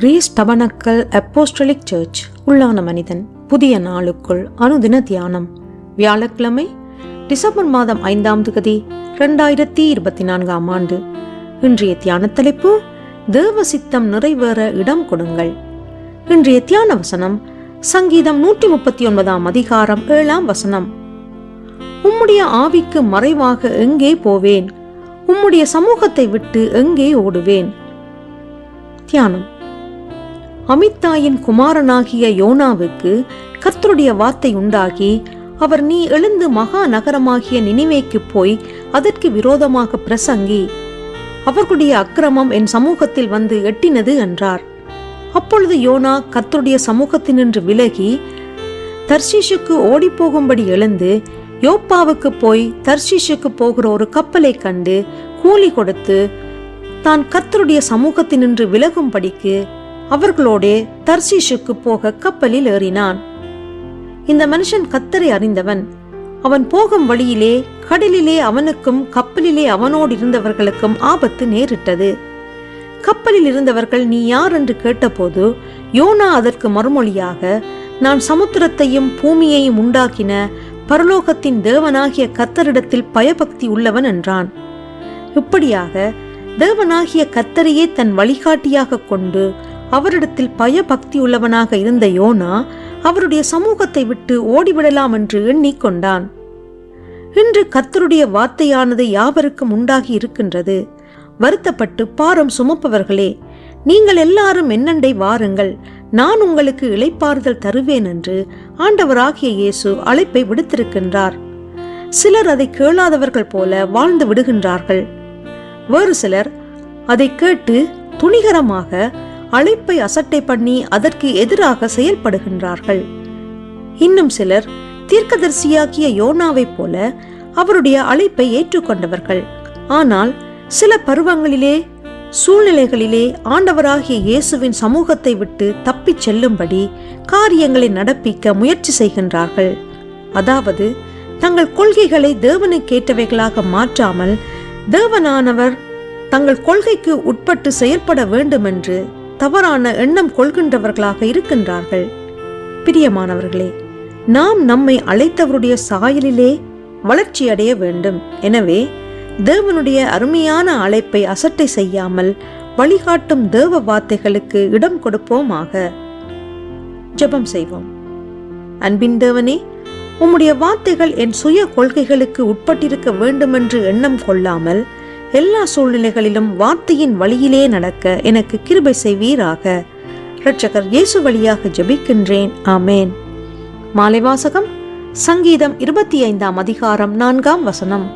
Grace tabernacle apostolic search உள்ளான மனிதன் புதிய நாளுக்குள் அனுதின தியானம். வியாழக்கிழமை டிசம்பர் மாதம் 5ஆம் தேதி 2024ஆம் ஆண்டு. இன்றைய தியான தலைப்பு தேவ சித்தம் நிறைவேற இடம் கொடுங்கள். இன்றைய தியான வசனம் சங்கீதம் 139ஆம் அதிகாரம் 7ஆம் வசனம். உம்முடைய ஆவிக்கு மறைவாக எங்கே போவேன்? உம்முடைய சமூகத்தை விட்டு எங்கே ஓடுவேன்? தியானம். அமித்தாயின் குமாரனாகிய யோனாவுக்கு கர்த்தருடைய வார்த்தை உண்டாகி, அவர் நீ எழுந்து மகா நகரமாகிய நினிவேக்கு போய் அதற்கு விரோதமாக பிரசங்கி, அவர்களுடைய அக்கிரமம் என் சமூகத்தில் வந்து எட்டினது என்றார். அப்பொழுது யோனா கர்த்தருடைய சமூகத்தினின்று விலகி தர்ஷீஷுக்கு ஓடிப்போகும்படி எழுந்து யோப்பாவுக்கு போய் தர்ஷீஷுக்கு போகிற ஒரு கப்பலை கண்டு கூலி கொடுத்து தான் கர்த்தருடைய சமூகத்தினின்று விலகும்படிக்கு அவர்களோடே தர்ஷீஷுக்கு போக கப்பலில் ஏறினான். இந்த மனுஷன் கர்த்தரை அறிந்தவன். அவன் போகும் வழியிலே கடலிலே அவனுக்கும் கப்பலிலே அவனோடு இருந்தவர்களுக்கும் ஆபத்து நேரிட்டது. கப்பலில் இருந்தவர்கள் நீ யார் என்று கேட்டபோது யோனா அதற்கு மறுமொழியாக, நான் சமுத்திரத்தையும் பூமியையும் உண்டாக்கின பரலோகத்தின் தேவனாகிய கர்த்தரிடத்தில் பயபக்தி உள்ளவன் என்றான். இப்படியாக தேவனாகிய கர்த்தரையே தன் வழிகாட்டியாக கொண்டு அவரிடத்தில் பயபக்தி உள்ளவனாக இருந்த யோனா அவருடைய சமூகத்தை விட்டு ஓடிவிடலாம் என்று எண்ணிக்கொண்டான். இன்று கர்த்தருடைய வார்த்தையானது யாவருக்கும் உண்டாகி இருக்கின்றது. வருத்தப்பட்டு பாரம் சுமப்பவர்களே, நீங்கள் எல்லாரும் என்னண்டை வாருங்கள், நான் உங்களுக்கு இளைப்பாறுதல் தருவேன் என்று ஆண்டவராகிய இயேசு அழைப்பை விடுத்திருக்கின்றார். சிலர் அதை கேளாதவர்கள் போல வாழ்ந்து விடுகின்றார்கள். வேறு சிலர் அதை கேட்டு துணிகரமாக அழைப்பை அசட்டை பண்ணி அதற்கு எதிராக செயல்படுகின்றார்கள். இன்னும் சிலர் தீர்க்கதரிசியாகிய யோனாவைப் போல அவருடைய அழைப்பை ஏற்றுக்கொண்டவர்கள். ஆனால் சில பருவங்களிலே சூழ்நிலைகளிலே ஆண்டவராகிய இயேசுவின் சமூகத்தை விட்டு தப்பிச் செல்லும்படி காரியங்களை நடப்பிக்க முயற்சி செய்கின்றார்கள். அதாவது தங்கள் கொள்கைகளை தேவனுக்கேற்றவைகளாக மாற்றாமல் தேவனானவர் தங்கள் கொள்கைக்கு உட்பட்டு செயல்பட வேண்டும் என்று தவறான எண்ணம் கொள்கின்றவர்களாக இருக்கின்றார்கள். பிரியமானவர்களே, நாம் நம்மை அழைத்தவருடைய சாயலிலே வளர்ச்சி அடைய வேண்டும். எனவே தேவனுடைய அருமையான அழைப்பை அசட்டை செய்யாமல் வழிகாட்டும் தேவ வார்த்தைகளுக்கு இடம் கொடுப்போமாக. ஜெபம் செய்வோம். அன்பின் தேவனே, உம்முடைய வார்த்தைகள் என் சுய கொள்கைகளுக்கு உட்பட்டிருக்க வேண்டுமென்று எண்ணம் கொள்ளாமல் எல்லா சூழ்நிலைகளிலும் வார்த்தையின் வழியிலே நடக்க எனக்கு கிருபை செய்வீராக. இரட்சகர் இயேசு வழியாக ஜெபிக்கின்றேன். ஆமேன். மாலை வாசகம் சங்கீதம் 25ஆம் அதிகாரம் 4ஆம் வசனம்.